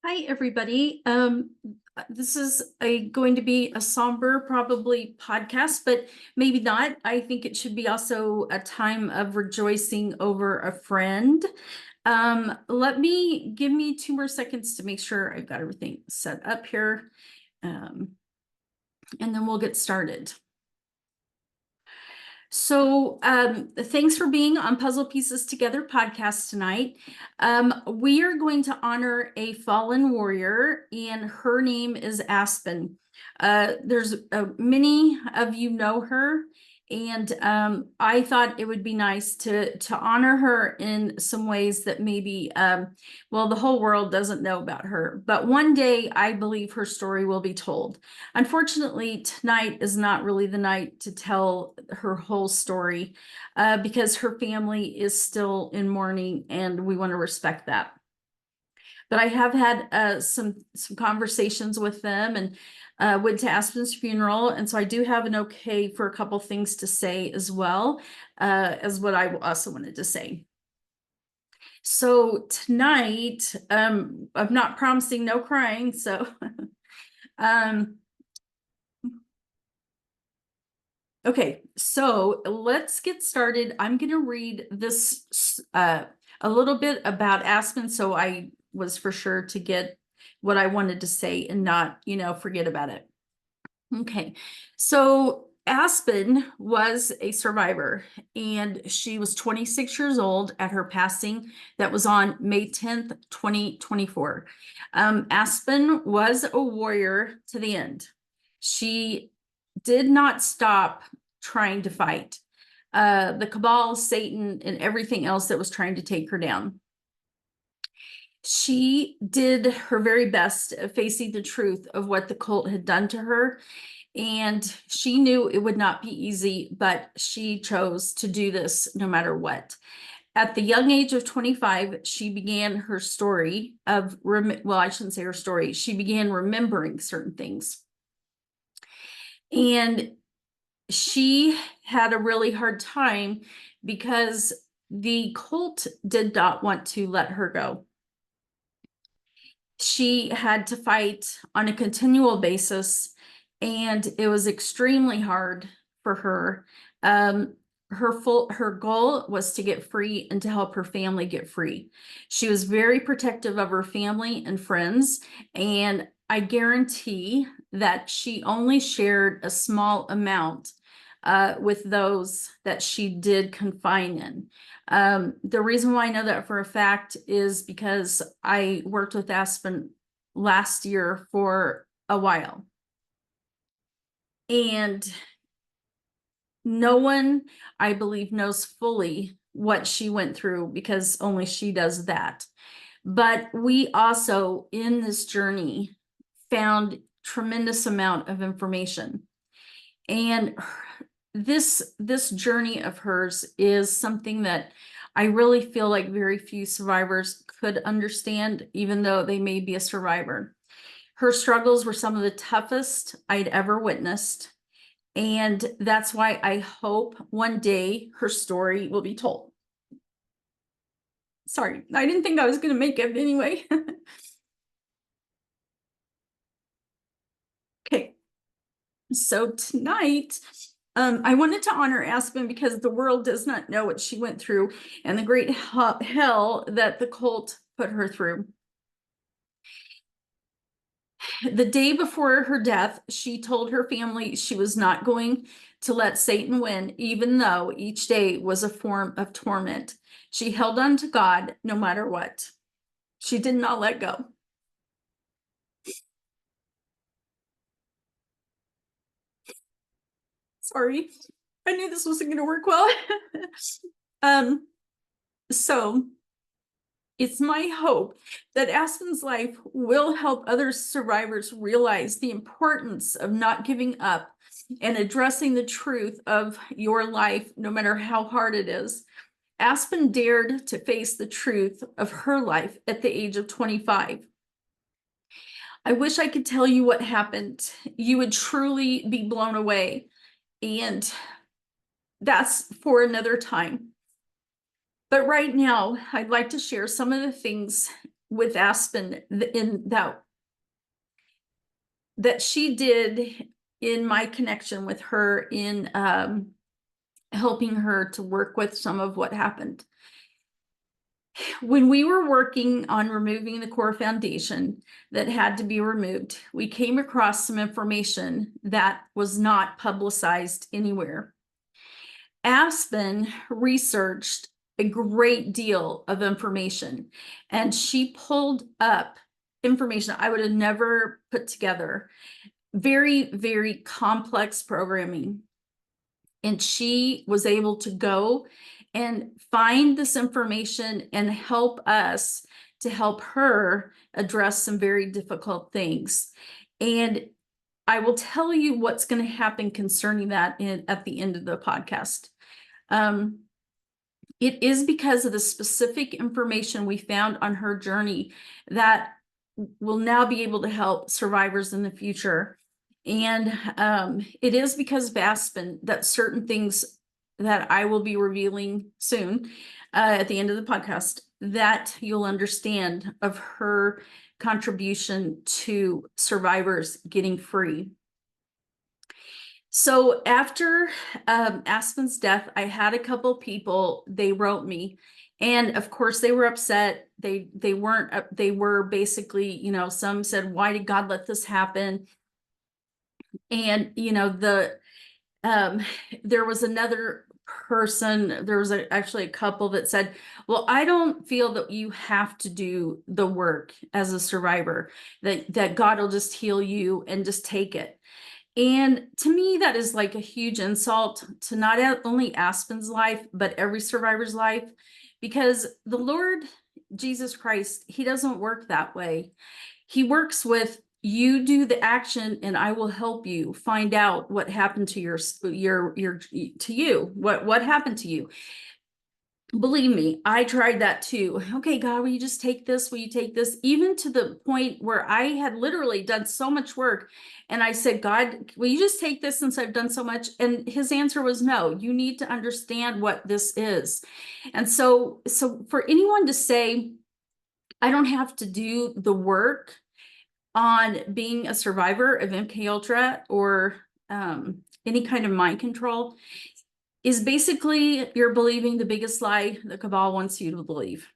Hi, everybody. This is going to be a somber, probably podcast, but maybe not. I think it should be also a time of rejoicing over a friend. Give me 2 more seconds to make sure I've got everything set up here. Um, and then we'll get started. Thanks for being on Puzzle Pieces Together podcast tonight. We are going to honor a fallen warrior, and her name is Aspen. There's many of you know her, and I thought it would be nice to honor her in some ways that maybe well, the whole world doesn't know about her, but one day I believe her story will be told. Unfortunately, tonight is not really the night to tell her whole story because her family is still in mourning, and we want to respect that. But I have had some conversations with them, and went to Aspen's funeral, and so I do have an okay for a couple things to say as well as what I also wanted to say. So tonight, I'm not promising no crying, so okay, so let's get started. I'm going to read this a little bit about Aspen, so I was for sure to get what I wanted to say and not, forget about it. Okay, so Aspen was a survivor, and she was 26 years old at her passing. That was on May 10th, 2024. Aspen was a warrior to the end. She did not stop trying to fight the Cabal, Satan, and everything else that was trying to take her down. She did her very best at facing the truth of what the cult had done to her, and she knew it would not be easy, but she chose to do this no matter what. At the young age of 25, she began her story of, well, I shouldn't say her story. She began remembering certain things. And she had a really hard time because the cult did not want to let her go. She had to fight on a continual basis, and it was extremely hard for her. Her goal was to get free and to help her family get free. She was very protective of her family and friends, and I guarantee that she only shared a small amount with those that she did confine in. The reason why I know that for a fact is because I worked with Aspen last year for a while. And no one, I believe, knows fully what she went through because only she does that. But we also, in this journey, found tremendous amount of information. And this journey of hers is something that I really feel like very few survivors could understand, even though they may be a survivor. Her struggles were some of the toughest I'd ever witnessed, and that's why I hope one day her story will be told. Sorry, I didn't think I was going to make it anyway. Okay, so tonight I wanted to honor Aspen because the world does not know what she went through and the great hell that the cult put her through. The day before her death, she told her family she was not going to let Satan win, even though each day was a form of torment. She held on to God no matter what. She did not let go. Sorry, I knew this wasn't going to work well. So it's my hope that Aspen's life will help other survivors realize the importance of not giving up and addressing the truth of your life, no matter how hard it is. Aspen dared to face the truth of her life at the age of 25. I wish I could tell you what happened. You would truly be blown away, and that's for another time. But right now, I'd like to share some of the things with Aspen in that she did in my connection with her in helping her to work with some of what happened. When we were working on removing the core foundation that had to be removed, we came across some information that was not publicized anywhere. Aspen researched a great deal of information, and she pulled up information I would have never put together. Very, very complex programming. And she was able to go and find this information and help us to help her address some very difficult things. And I will tell you what's going to happen concerning that at the end of the podcast. It is because of the specific information we found on her journey that will now be able to help survivors in the future. And it is because of Aspen that certain things that I will be revealing soon at the end of the podcast that you'll understand of her contribution to survivors getting free. So after Aspen's death, I had a couple people, they wrote me, and of course they were upset. They weren't, they were basically, you know, some said, why did God let this happen? And, you know, there was another person, there was actually a couple that said, well, I don't feel that you have to do the work as a survivor, that God will just heal you and just take it. And to me, that is like a huge insult to not only Aspen's life, but every survivor's life, because the Lord Jesus Christ, he doesn't work that way. He works with, you do the action and I will help you find out what happened to what happened to you. Believe me, I tried that too. Okay, God, will you just take this? Will you take this? Even to the point where I had literally done so much work. And I said, God, will you just take this since I've done so much? And his answer was no, you need to understand what this is. And so for anyone to say, I don't have to do the work on being a survivor of MK Ultra or any kind of mind control is basically you're believing the biggest lie the Cabal wants you to believe.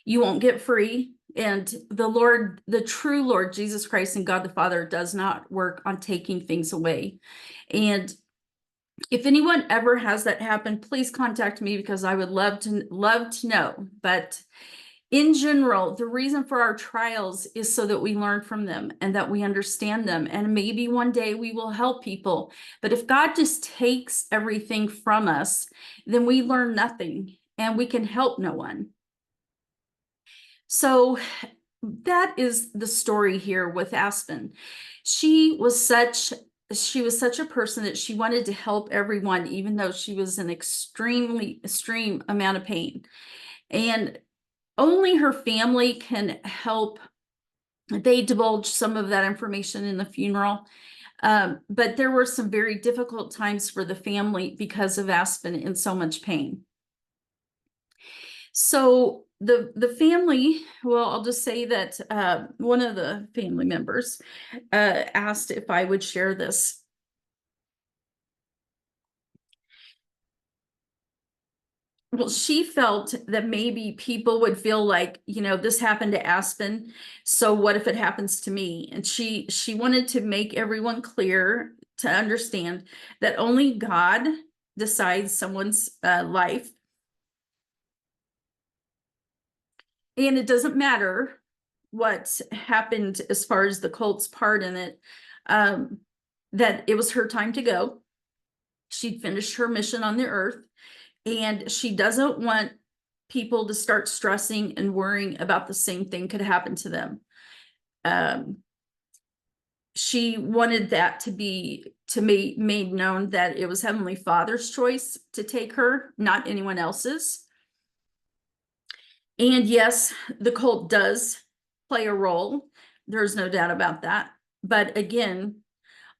You won't get free. And the Lord, the true Lord Jesus Christ and God the Father does not work on taking things away. And if anyone ever has that happen, please contact me because I would love to know. But in general, the reason for our trials is so that we learn from them and that we understand them. And maybe one day we will help people. But if God just takes everything from us, then we learn nothing and we can help no one. So that is the story here with Aspen. She was such a person that she wanted to help everyone, even though she was in extreme amount of pain. And only her family can help. They divulged some of that information in the funeral. But there were some very difficult times for the family because of Aspen in so much pain. So the family, well, I'll just say that one of the family members asked if I would share this. Well, she felt that maybe people would feel like, you know, this happened to Aspen, so what if it happens to me? And she wanted to make everyone clear to understand that only God decides someone's life. And it doesn't matter what happened as far as the cult's part in it, that it was her time to go. She'd finished her mission on the earth. And she doesn't want people to start stressing and worrying about the same thing could happen to them. She wanted that to be made known that it was Heavenly Father's choice to take her, not anyone else's. And yes, the cult does play a role. There's no doubt about that. But again,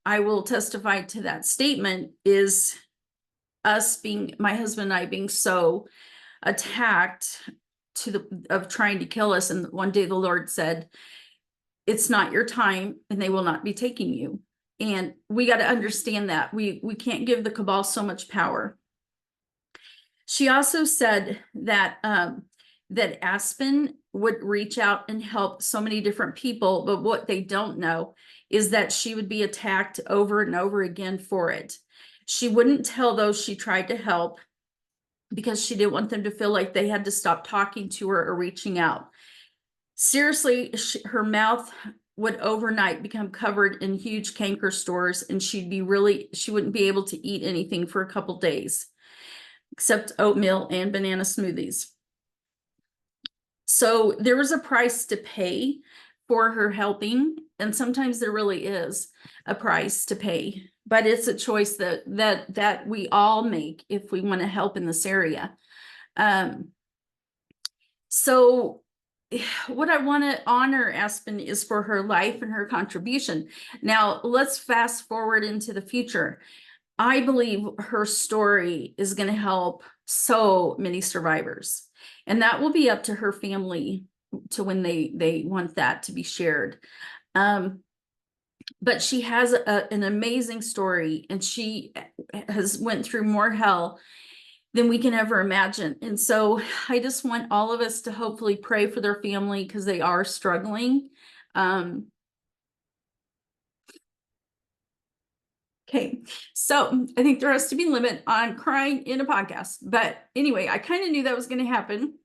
I will testify to that statement is my husband and I being so attacked of trying to kill us. And one day the Lord said, it's not your time and they will not be taking you. And we got to understand that we can't give the Cabal so much power. She also said that that Aspen would reach out and help so many different people, but what they don't know is that she would be attacked over and over again for it. She wouldn't tell those she tried to help because she didn't want them to feel like they had to stop talking to her or reaching out. Seriously, her mouth would overnight become covered in huge canker stores, and she wouldn't be able to eat anything for a couple days, except oatmeal and banana smoothies. So there was a price to pay for her helping, and sometimes there really is a price to pay, but it's a choice that we all make if we want to help in this area. So what I want to honor Aspen is for her life and her contribution. Now let's fast forward into the future. I believe her story is going to help so many survivors, and that will be up to her family to when they want that to be shared. But she has an amazing story, and she has went through more hell than we can ever imagine. And so I just want all of us to hopefully pray for their family because they are struggling. Okay, so I think there has to be a limit on crying in a podcast. But anyway, I kind of knew that was going to happen.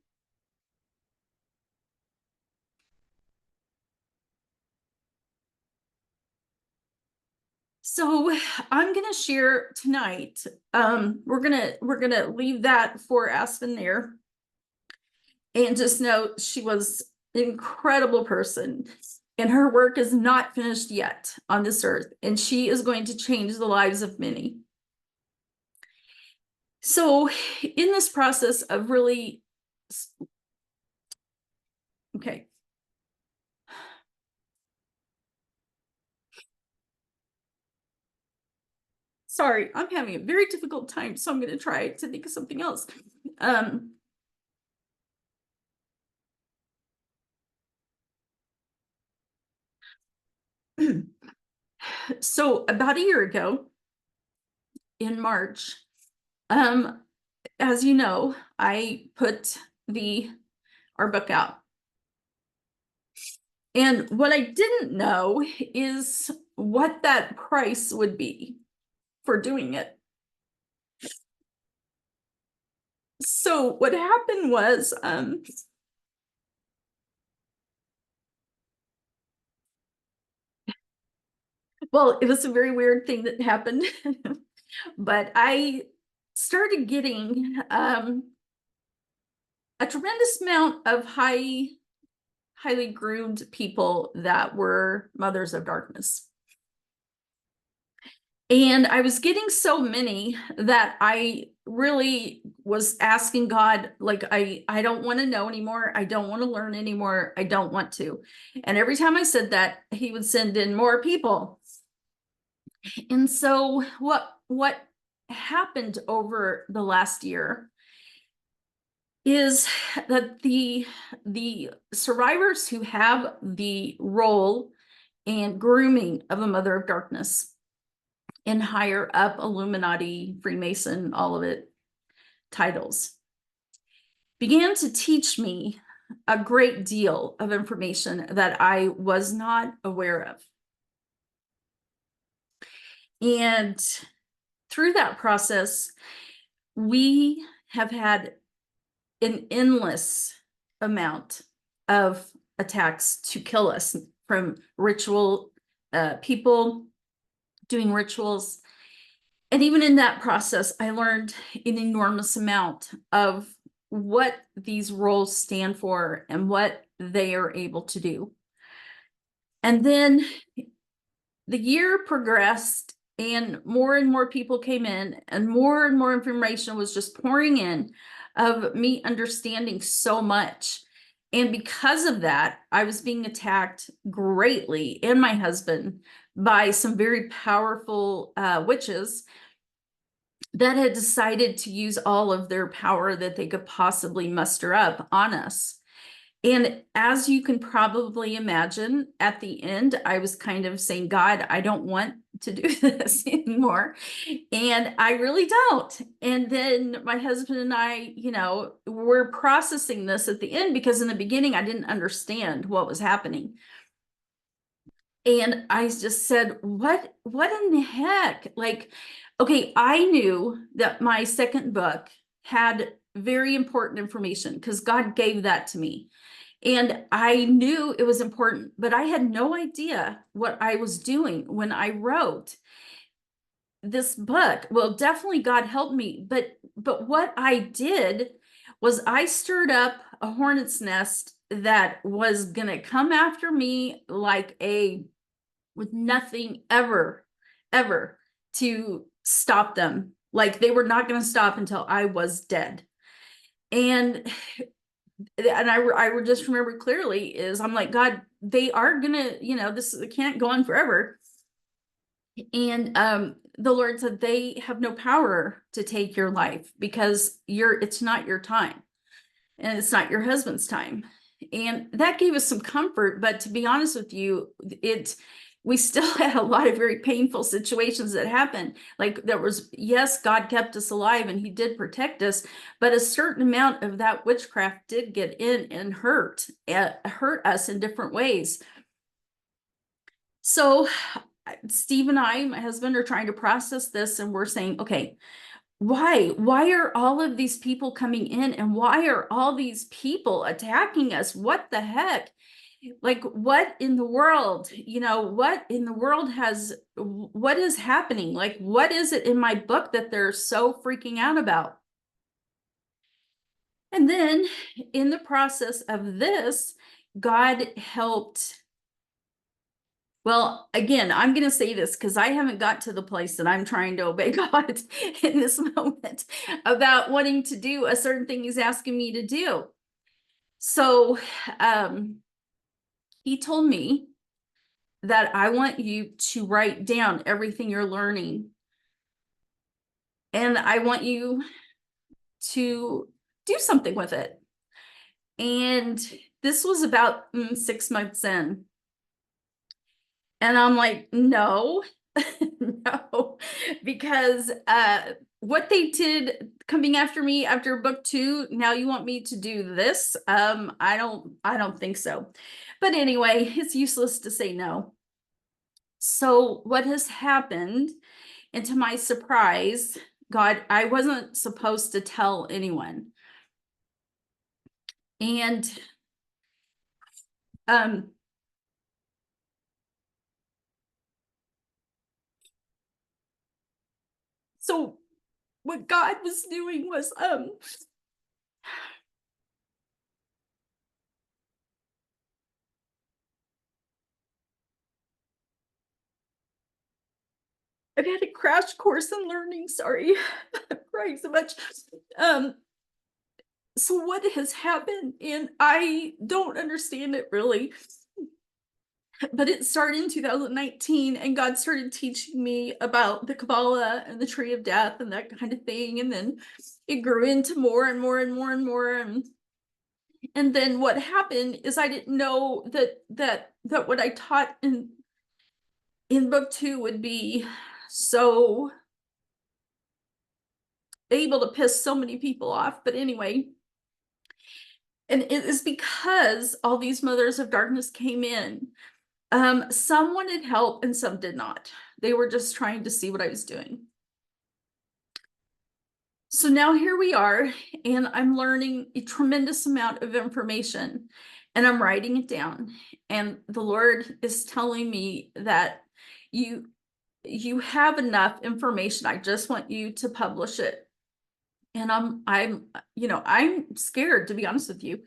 So I'm going to share tonight. We're gonna leave that for Aspen there, and just know she was an incredible person, and her work is not finished yet on this earth, and she is going to change the lives of many. So in this process of really, okay. Sorry, I'm having a very difficult time, so I'm going to try to think of something else. So about a year ago, in March, as you know, I put our book out. And what I didn't know is what that price would be for doing it. So what happened was, well, it was a very weird thing that happened, but I started getting a tremendous amount of highly groomed people that were mothers of darkness. And I was getting so many that I really was asking God, like, I don't want to know anymore. I don't want to learn anymore. I don't want to. And every time I said that, he would send in more people. And so what happened over the last year is that the survivors who have the role and grooming of a mother of darkness and higher up Illuminati, Freemason, all of it titles, began to teach me a great deal of information that I was not aware of. And through that process, we have had an endless amount of attacks to kill us from ritual people doing rituals. And even in that process, I learned an enormous amount of what these roles stand for and what they are able to do. And then the year progressed, and more people came in, and more information was just pouring in of me understanding so much. And because of that, I was being attacked greatly, and my husband, by some very powerful witches that had decided to use all of their power that they could possibly muster up on us. And as you can probably imagine, at the end, I was kind of saying, God, I don't want to do this anymore. And I really don't. And then my husband and I, were processing this at the end, because in the beginning, I didn't understand what was happening. And I just said, what in the heck? Like, okay, I knew that my second book had very important information because God gave that to me. And I knew it was important, but I had no idea what I was doing when I wrote this book. Well, definitely God helped me, but what I did was I stirred up a hornet's nest that was gonna come after me with nothing ever to stop them. Like, they were not going to stop until I was dead. And I would just remember clearly is I'm like, God, they are gonna, this can't go on forever. And the Lord said, they have no power to take your life because it's not your time, and it's not your husband's time. And that gave us some comfort. But to be honest with you, we still had a lot of very painful situations that happened. Like, yes, God kept us alive and he did protect us, but a certain amount of that witchcraft did get in and hurt us in different ways. So Steve and I, my husband, are trying to process this, and we're saying, okay, why are all of these people coming in, and why are all these people attacking us? What the heck? Like, what in the world, what is happening? Like, what is it in my book that they're so freaking out about? And then in the process of this, God helped. Well, again, I'm going to say this because I haven't got to the place that I'm trying to obey God in this moment about wanting to do a certain thing he's asking me to do. So he told me that I want you to write down everything you're learning. And I want you to do something with it. And this was about 6 months in. And I'm like, no, no, because what they did coming after me after book 2, now you want me to do this? I don't think so. But anyway, it's useless to say no. So what has happened, and to my surprise, God, I wasn't supposed to tell anyone. And so what God was doing was I've had a crash course in learning. Sorry, I'm crying so much. So what has happened, and I don't understand it really, but it started in 2019, and God started teaching me about the Kabbalah and the tree of death and that kind of thing. And then it grew into more and more and more and more. And then what happened is I didn't know that what I taught in book 2 would be so able to piss so many people off. But anyway, and it is because all these mothers of darkness came in. Some wanted help and some did not. They were just trying to see what I was doing. So now here we are, and I'm learning a tremendous amount of information, and I'm writing it down. And the Lord is telling me that you have enough information. I just want you to publish it. And I'm scared, to be honest with you.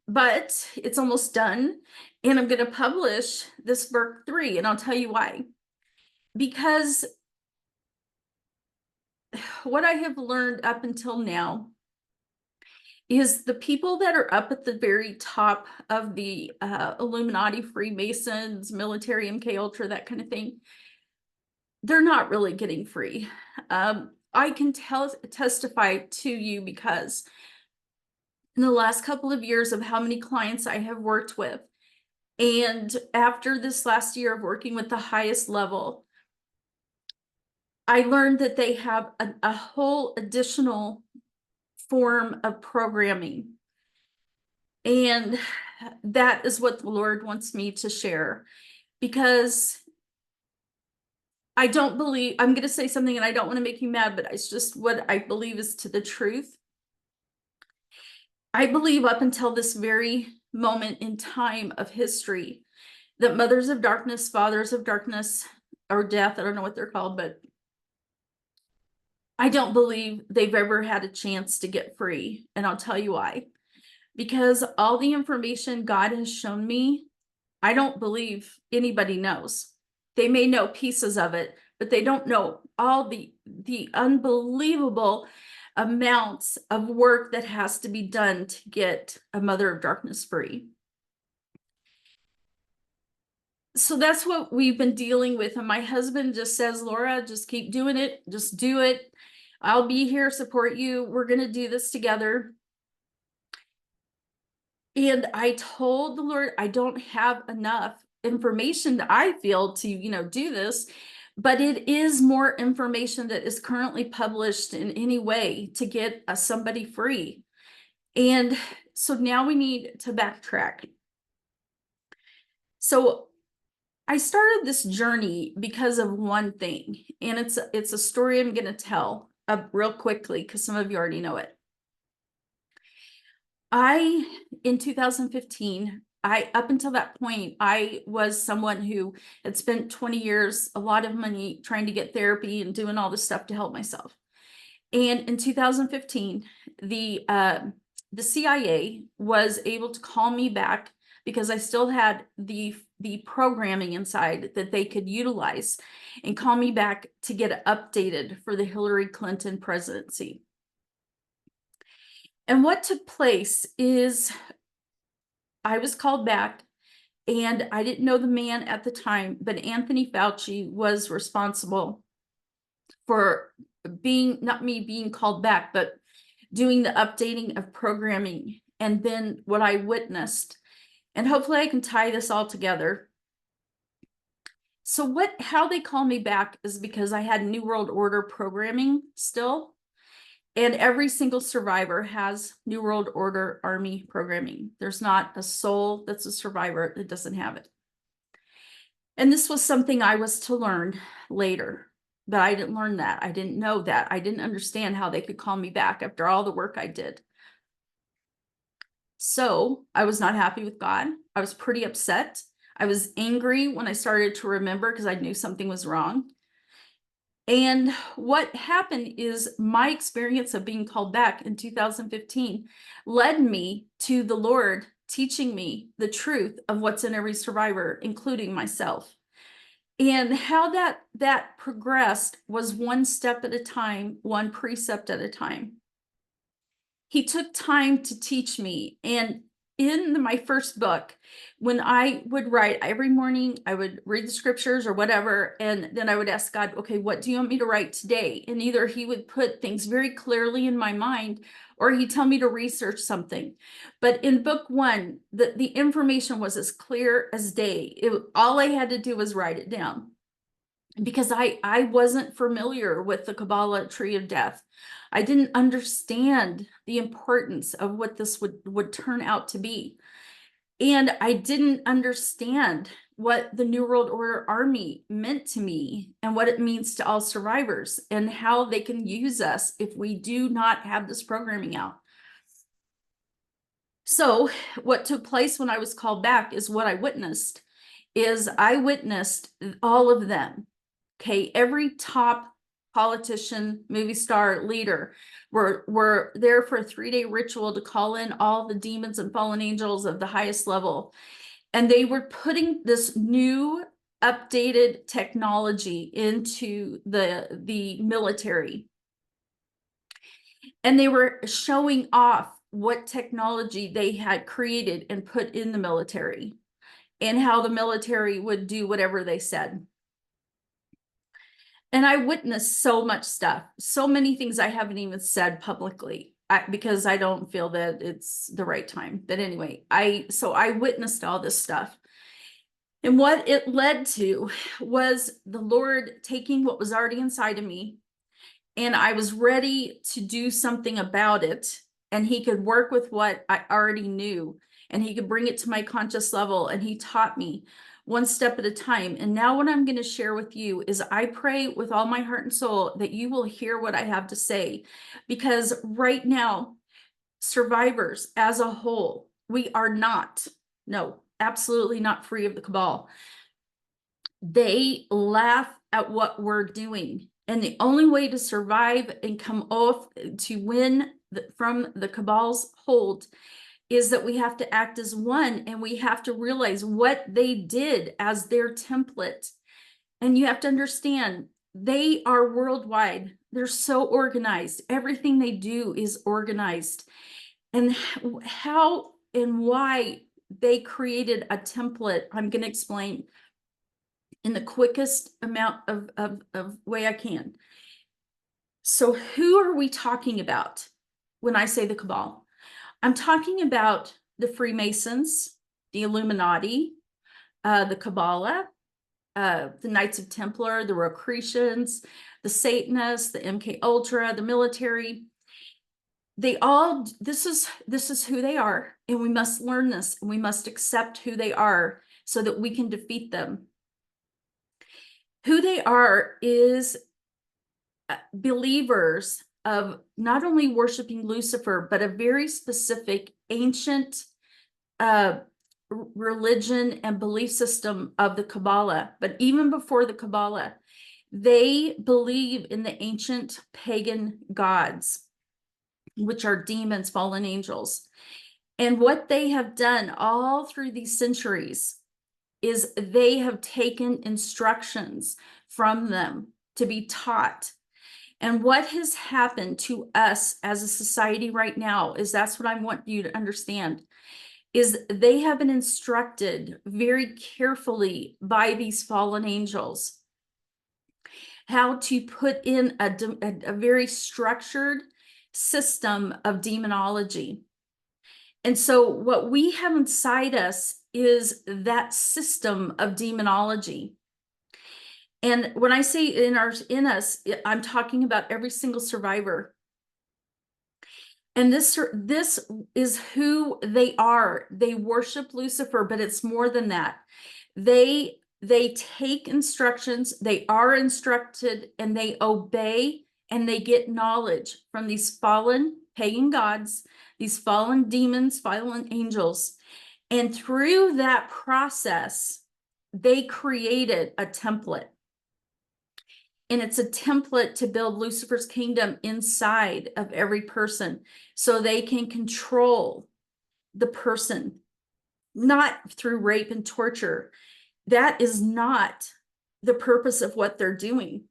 But it's almost done, and I'm going to publish this book 3, and I'll tell you why. Because what I have learned up until now is the people that are up at the very top of the Illuminati, Freemasons, military, MK Ultra, that kind of thing, they're not really getting free. I can testify to you because in the last couple of years of how many clients I have worked with, and after this last year of working with the highest level, I learned that they have a whole additional form of programming. And that is what the Lord wants me to share, because I don't believe, I'm going to say something and I don't want to make you mad, but it's just what I believe is to the truth. I believe up until this very moment in time of history that mothers of darkness, fathers of darkness, or death, I don't know what they're called, but I don't believe they've ever had a chance to get free. And I'll tell you why. Because all the information God has shown me, I don't believe anybody knows. They may know pieces of it, but they don't know all the unbelievable amounts of work that has to be done to get a mother of darkness free. So that's what we've been dealing with. And my husband just says, Laura, just keep doing it. Just do it. I'll be here, support you. We're going to do this together. And I told the Lord, I don't have enough information that I feel to, do this, but it is more information that is currently published in any way to get somebody free. And so now we need to backtrack. So I started this journey because of one thing, and it's a story I'm going to tell real quickly because some of you already know it. In 2015, up until that point, I was someone who had spent 20 years, a lot of money trying to get therapy and doing all this stuff to help myself. And in 2015, the CIA was able to call me back because I still had the programming inside that they could utilize, and call me back to get updated for the Hillary Clinton presidency. And what took place is I was called back, and I didn't know the man at the time, but Anthony Fauci was responsible for not me being called back, but doing the updating of programming, and then what I witnessed. And hopefully I can tie this all together. So how they call me back is because I had New World Order programming still. And every single survivor has New World Order Army programming. There's not a soul that's a survivor that doesn't have it. And this was something I was to learn later, but I didn't learn that. I didn't know that. I didn't understand how they could call me back after all the work I did. So I was not happy with God. I was pretty upset. I was angry when I started to remember because I knew something was wrong. And what happened is my experience of being called back in 2015 led me to the Lord teaching me the truth of what's in every survivor, including myself. And how that progressed was one step at a time, one precept at a time. He took time to teach me. And in my first book, when I would write every morning, I would read the scriptures or whatever, and then I would ask God, okay, what do you want me to write today? And either he would put things very clearly in my mind, or he'd tell me to research something. But in book one, the information was as clear as day. All I had to do was write it down, because I wasn't familiar with the Kabbalah tree of death. I didn't understand the importance of what this would turn out to be. And I didn't understand what the New World Order Army meant to me, and what it means to all survivors, and how they can use us if we do not have this programming out. So what took place when I was called back is what I witnessed. I witnessed all of them. Okay, every top politician, movie star, leader were there for a 3-day ritual to call in all the demons and fallen angels of the highest level. And they were putting this new updated technology into the military. And they were showing off what technology they had created and put in the military, and how the military would do whatever they said. And I witnessed so much stuff, so many things I haven't even said publicly because I don't feel that it's the right time. But anyway, so I witnessed all this stuff. And what it led to was the Lord taking what was already inside of me, and I was ready to do something about it. And he could work with what I already knew, and he could bring it to my conscious level. And he taught me one step at a time. And now what I'm going to share with you is I pray with all my heart and soul that you will hear what I have to say, because right now, survivors as a whole, we are not, no, absolutely not free of the cabal. They laugh at what we're doing. And the only way to survive and come off to win from the cabal's hold is that we have to act as one, and we have to realize what they did as their template. And you have to understand, they are worldwide. They're so organized. Everything they do is organized. And how and why they created a template, I'm going to explain in the quickest amount of way I can. So who are we talking about when I say the cabal? I'm talking about the Freemasons, the Illuminati, the Kabbalah, the Knights of Templar, the Rosicrucians, the Satanists, the MK Ultra, the military. They all, this is who they are, and we must learn this, and we must accept who they are so that we can defeat them. Who they are is believers of not only worshiping Lucifer, but a very specific ancient religion and belief system of the Kabbalah. But even before the Kabbalah, they believe in the ancient pagan gods, which are demons, fallen angels. And what they have done all through these centuries is they have taken instructions from them to be taught. And what has happened to us as a society right now is, that's what I want you to understand, is they have been instructed very carefully by these fallen angels how to put in a very structured system of demonology. And so what we have inside us is that system of demonology. And when I say in us, I'm talking about every single survivor. And this is who they are. They worship Lucifer, but it's more than that. They take instructions, they are instructed, and they obey, and they get knowledge from these fallen pagan gods, these fallen demons, fallen angels. And through that process, they created a template. And it's a template to build Lucifer's kingdom inside of every person, so they can control the person, not through rape and torture. That is not the purpose of what they're doing.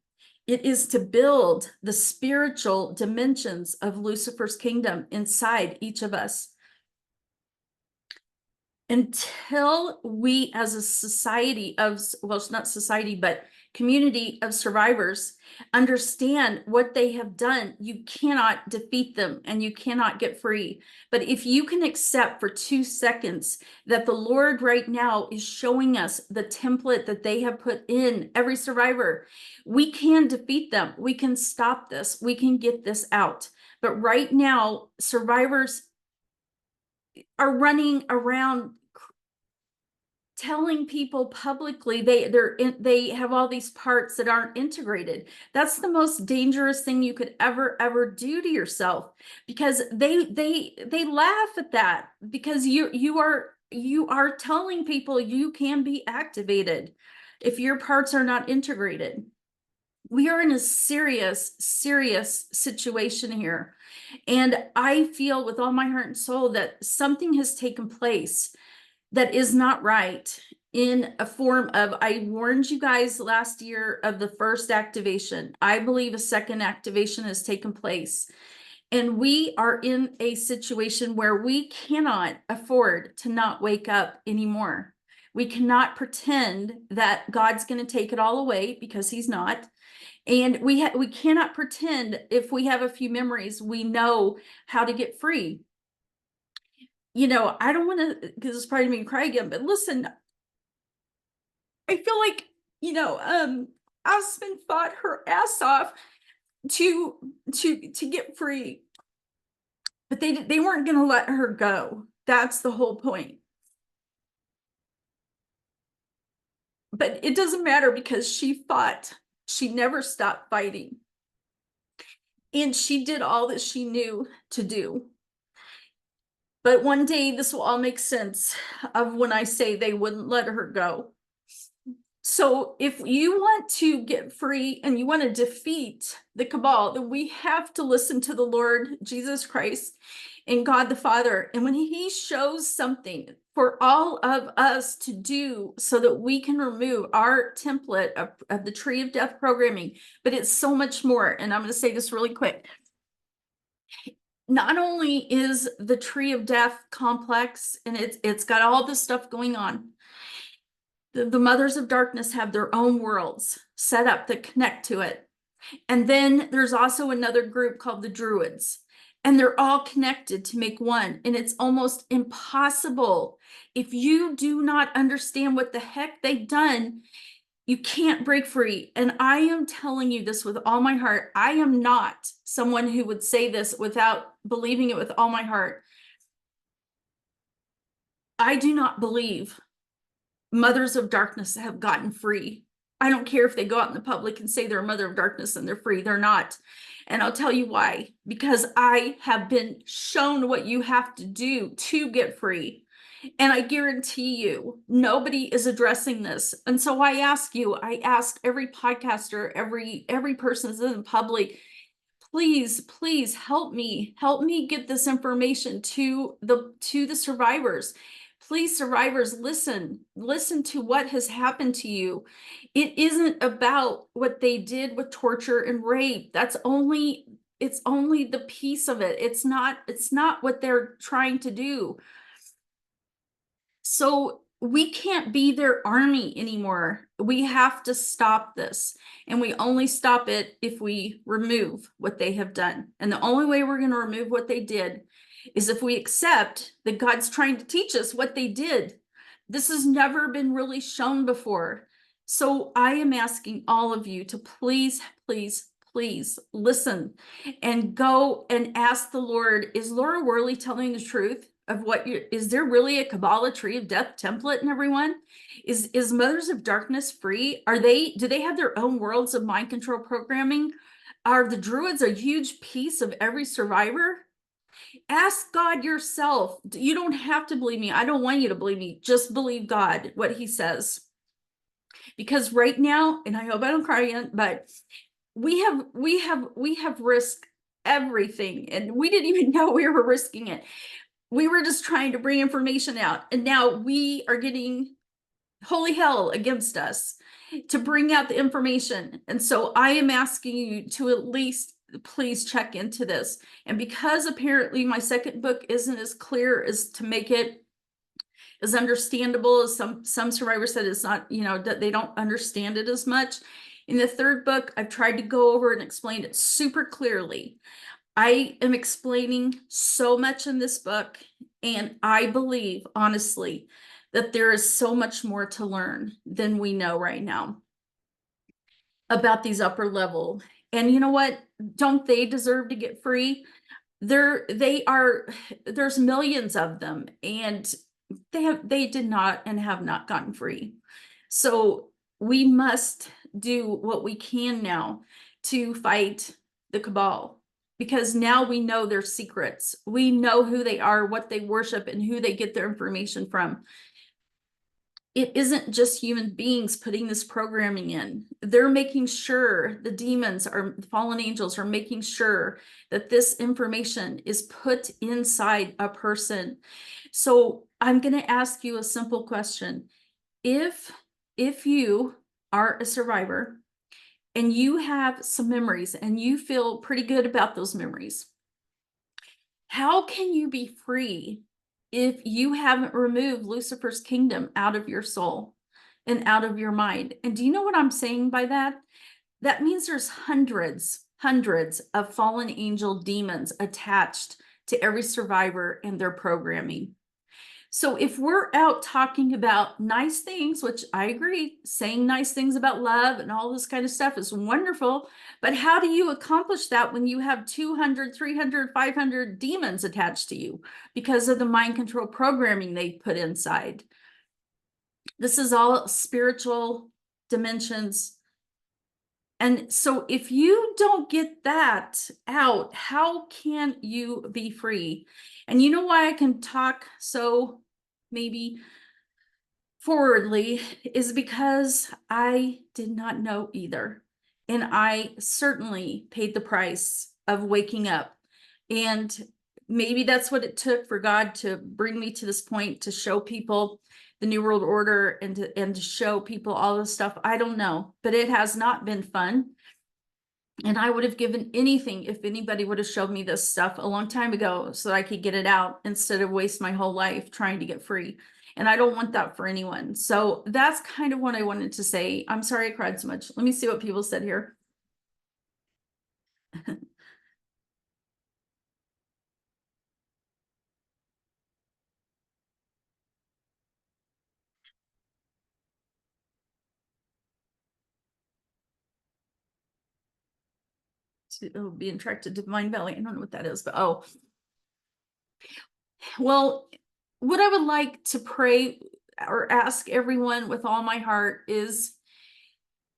It is to build the spiritual dimensions of Lucifer's kingdom inside each of us. Until we as a society of, well, it's not society, but community of survivors understand what they have done, you cannot defeat them and you cannot get free. But if you can accept for 2 seconds that the Lord right now is showing us the template that they have put in every survivor, we can defeat them. We can stop this. We can get this out. But right now, survivors are running around telling people publicly they have all these parts that aren't integrated. That's the most dangerous thing you could ever do to yourself, because they laugh at that, because you are telling people you can be activated if your parts are not integrated. We are in a serious situation here. And I feel with all my heart and soul that something has taken place that is not right, in a form of, I warned you guys last year of the first activation. I believe a second activation has taken place. And we are in a situation where we cannot afford to not wake up anymore. We cannot pretend that God's going to take it all away, because he's not. And we cannot pretend if we have a few memories, we know how to get free. I don't want to, because it's probably me cry again, but listen, I feel like, Aspen fought her ass off to get free, but they weren't going to let her go. That's the whole point. But it doesn't matter, because she fought. She never stopped fighting. And she did all that she knew to do. But one day this will all make sense of when I say they wouldn't let her go. So if you want to get free and you want to defeat the cabal, then we have to listen to the Lord Jesus Christ and God the Father. And when he shows something for all of us to do so that we can remove our template of the tree of death programming, but it's so much more. And I'm going to say this really quick. Not only is the tree of death complex and it's got all this stuff going on, the mothers of darkness have their own worlds set up that connect to it. And then there's also another group called the Druids, and they're all connected to make one. And it's almost impossible. If you do not understand what the heck they've done, you can't break free. And I am telling you this with all my heart. I am not someone who would say this without believing it with all my heart. I do not believe mothers of darkness have gotten free. I don't care if they go out in the public and say they're a mother of darkness and they're free. They're not. And I'll tell you why. Because I have been shown what you have to do to get free. And I guarantee you, nobody is addressing this. And so I ask every podcaster, every person that's in the public, please help me get this information to the survivors. Please, survivors, listen to what has happened to you. It isn't about what they did with torture and rape. It's only the piece of it. It's not what they're trying to do. So we can't be their army anymore. We have to stop this. And we only stop it if we remove what they have done. And the only way we're going to remove what they did is if we accept that God's trying to teach us what they did. This has never been really shown before. So I am asking all of you to please listen and go and ask the Lord, is Laura Worley telling the truth of what is there really a Kabbalah tree of death template in everyone? Is Mothers of Darkness free? Do they have their own worlds of mind control programming? Are the Druids a huge piece of every survivor? Ask God yourself. You don't have to believe me. I don't want you to believe me. Just believe God, what he says. Because right now, and I hope I don't cry again, but we have risked everything, and we didn't even know we were risking it. We were just trying to bring information out, and now we are getting holy hell against us to bring out the information. And so I am asking you to at least please check into this. And because apparently my second book isn't as clear as to make it as understandable as some survivors said, it's not, that they don't understand it as much. In the third book, I've tried to go over and explain it super clearly. I am explaining so much in this book, and I believe, honestly, that there is so much more to learn than we know right now about these upper level. And you know what? Don't they deserve to get free? There's millions of them, and they did not and have not gotten free. So we must do what we can now to fight the cabal, because now we know their secrets. We know who they are, what they worship, and who they get their information from. It isn't just human beings putting this programming in. They're making sure, the demons are, the fallen angels are making sure that this information is put inside a person. So I'm going to ask you a simple question. If you are a survivor and you have some memories and you feel pretty good about those memories, how can you be free if you haven't removed Lucifer's kingdom out of your soul and out of your mind. And do you know what I'm saying by that? That means there's hundreds of fallen angel demons attached to every survivor and their programming. So if we're out talking about nice things, which I agree, saying nice things about love and all this kind of stuff is wonderful, but how do you accomplish that when you have 200, 300, 500 demons attached to you because of the mind control programming they put inside? This is all spiritual dimensions. And so if you don't get that out, how can you be free? And you know why I can talk so maybe forwardly is because I did not know either. And I certainly paid the price of waking up. And maybe that's what it took for God to bring me to this point, to show people the New World Order and to show people all this stuff. I don't know, but it has not been fun. And I would have given anything if anybody would have showed me this stuff a long time ago so that I could get it out instead of waste my whole life trying to get free. And I don't want that for anyone. So that's kind of what I wanted to say. I'm sorry I cried so much. Let me see what people said here. Oh, being attracted to Divine Valley. I don't know what that is, but oh. Well, what I would like to pray or ask everyone with all my heart is,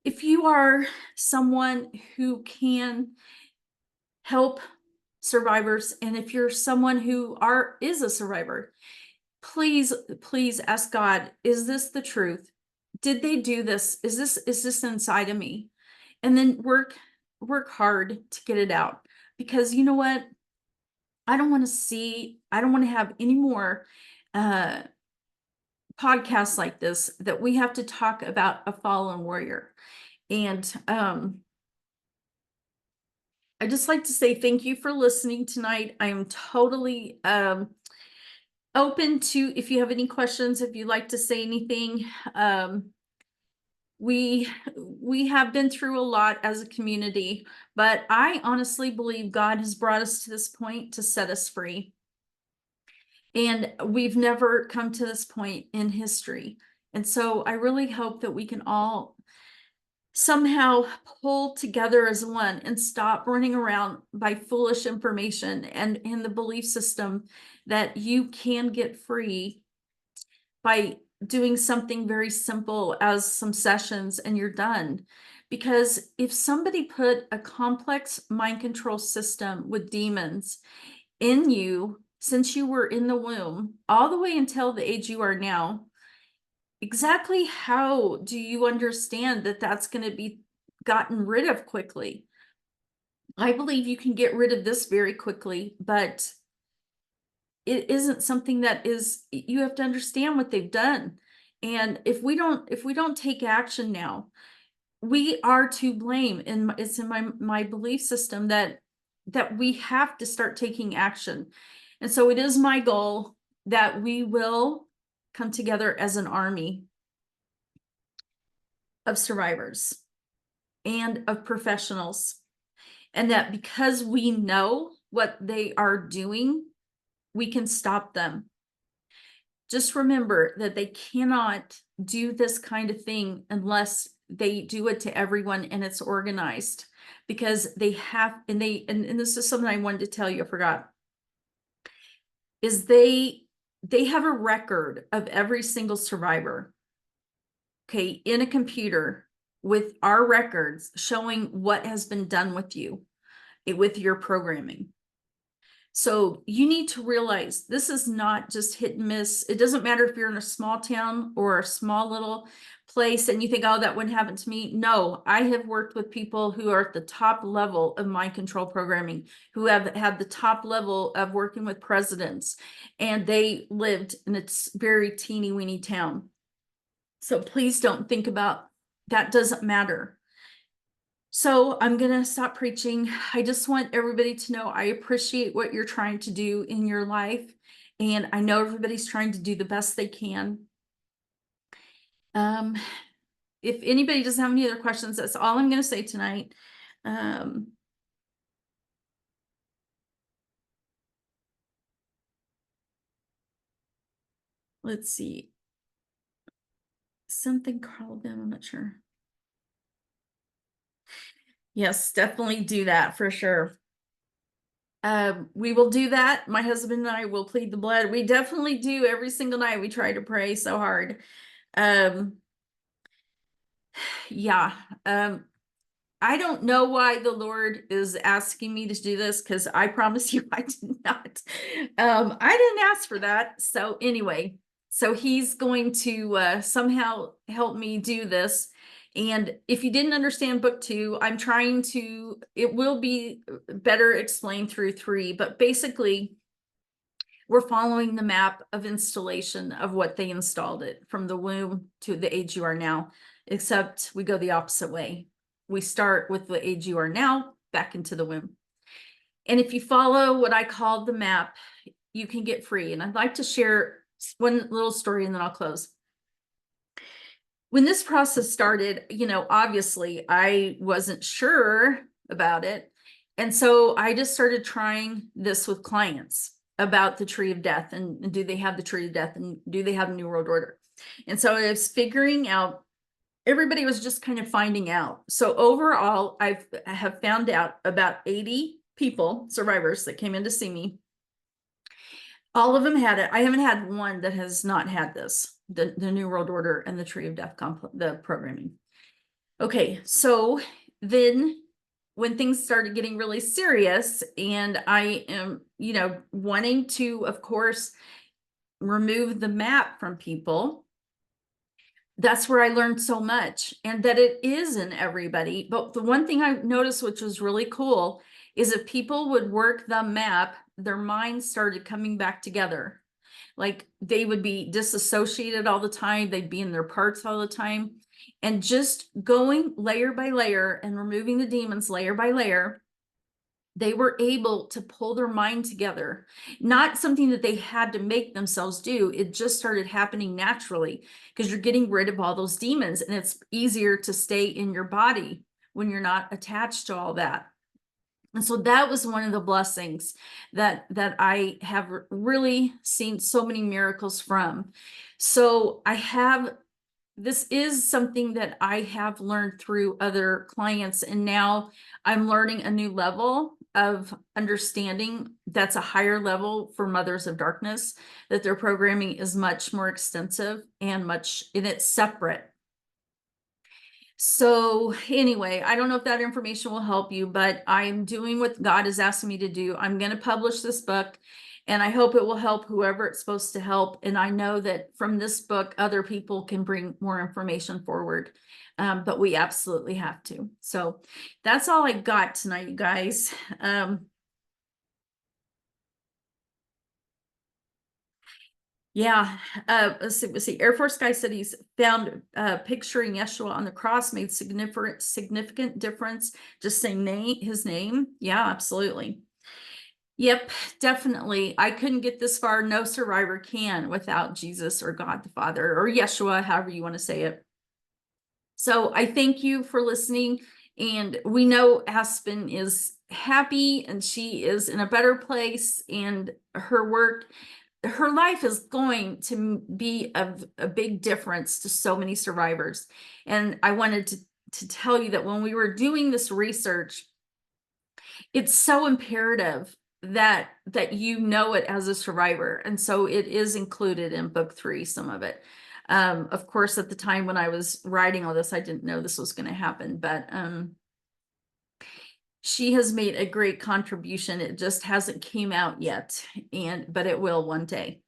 if you are someone who can help survivors, and if you're someone who is a survivor, please ask God, is this the truth? Did they do this? Is this inside of me? And then work hard to get it out, because you know what, I don't want to have any more podcasts like this that we have to talk about a fallen warrior. And I just like to say thank you for listening tonight. I am totally open to, if you have any questions, if you'd like to say anything. We have been through a lot as a community, but I honestly believe God has brought us to this point to set us free. And we've never come to this point in history. And so I really hope that we can all somehow pull together as one and stop running around by foolish information and the belief system that you can get free by doing something very simple as some sessions and you're done. Because if somebody put a complex mind control system with demons in you since you were in the womb all the way until the age you are now, exactly how do you understand that that's going to be gotten rid of quickly? I believe you can get rid of this very quickly, but it isn't something that is, you have to understand what they've done. And if we don't take action now, we are to blame. And it's in my belief system that we have to start taking action. And so it is my goal that we will come together as an army of survivors and of professionals. And that because we know what they are doing, we can stop them. Just remember that they cannot do this kind of thing unless they do it to everyone and it's organized, because they have, and this is something I wanted to tell you, I forgot, is they have a record of every single survivor, okay, in a computer with our records showing what has been done with you, with your programming. So you need to realize this is not just hit and miss. It doesn't matter if you're in a small town or a small little place and you think, oh, that wouldn't happen to me. No, I have worked with people who are at the top level of mind control programming, who have had the top level of working with presidents, and they lived in a very teeny weeny town. So please don't think about that. Doesn't matter. So I'm going to stop preaching. I just want everybody to know I appreciate what you're trying to do in your life. And I know everybody's trying to do the best they can. If anybody doesn't have any other questions, that's all I'm going to say tonight. Let's see. Something called them, I'm not sure. Yes, definitely do that for sure. We will do that. My husband and I will plead the blood. We definitely do every single night. We try to pray so hard. Yeah. I don't know why the Lord is asking me to do this, because I promise you I did not. I didn't ask for that. So anyway, so he's going to somehow help me do this. And if you didn't understand book 2, I'm trying to, it will be better explained through 3, but basically we're following the map of installation of what they installed it from the womb to the age you are now, except we go the opposite way. We start with the age you are now back into the womb. And if you follow what I call the map, you can get free. And I'd like to share one little story and then I'll close. When this process started, obviously I wasn't sure about it. And so I just started trying this with clients about the tree of death, and do they have the tree of death, and do they have a new world order? And so I was figuring out, everybody was just kind of finding out. So overall, I have found out about 80 people, survivors, that came in to see me. All of them had it. I haven't had one that has not had this, the new world order and the tree of death, the programming. Okay, so then when things started getting really serious, and I am, wanting to, of course, remove the map from people, that's where I learned so much, and that it is in everybody. But the one thing I noticed, which was really cool, is if people would work the map, their minds started coming back together. Like they would be disassociated all the time. They'd be in their parts all the time. And just going layer by layer and removing the demons layer by layer, they were able to pull their mind together. Not something that they had to make themselves do. It just started happening naturally, because you're getting rid of all those demons, and it's easier to stay in your body when you're not attached to all that. And so that was one of the blessings that I have really seen so many miracles from. So this is something that I have learned through other clients, and now I'm learning a new level of understanding that's a higher level for Mothers of Darkness, that their programming is much more extensive and it's separate. So anyway, I don't know if that information will help you, but I'm doing what God has asked me to do. I'm going to publish this book, and I hope it will help whoever it's supposed to help. And I know that from this book, other people can bring more information forward, but we absolutely have to. So that's all I got tonight, you guys. Yeah, let's see. Air Force guy said he's found picturing Yeshua on the cross made significant difference. Just saying his name. Yeah, absolutely. Yep, definitely. I couldn't get this far. No survivor can without Jesus or God the Father, or Yeshua, however you want to say it. So I thank you for listening. And we know Aspen is happy, and she is in a better place, and her life is going to be of a big difference to so many survivors. And I wanted to tell you that when we were doing this research, it's so imperative that you know it as a survivor. And so it is included in book 3, some of it. Of course, at the time when I was writing all this, I didn't know this was going to happen, but she has made a great contribution. It just hasn't came out yet, but it will one day.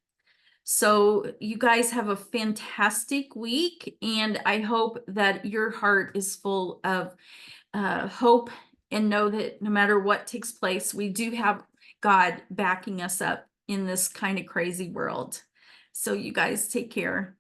So you guys have a fantastic week, and I hope that your heart is full of hope, and know that no matter what takes place, we do have God backing us up in this kind of crazy world. So you guys take care.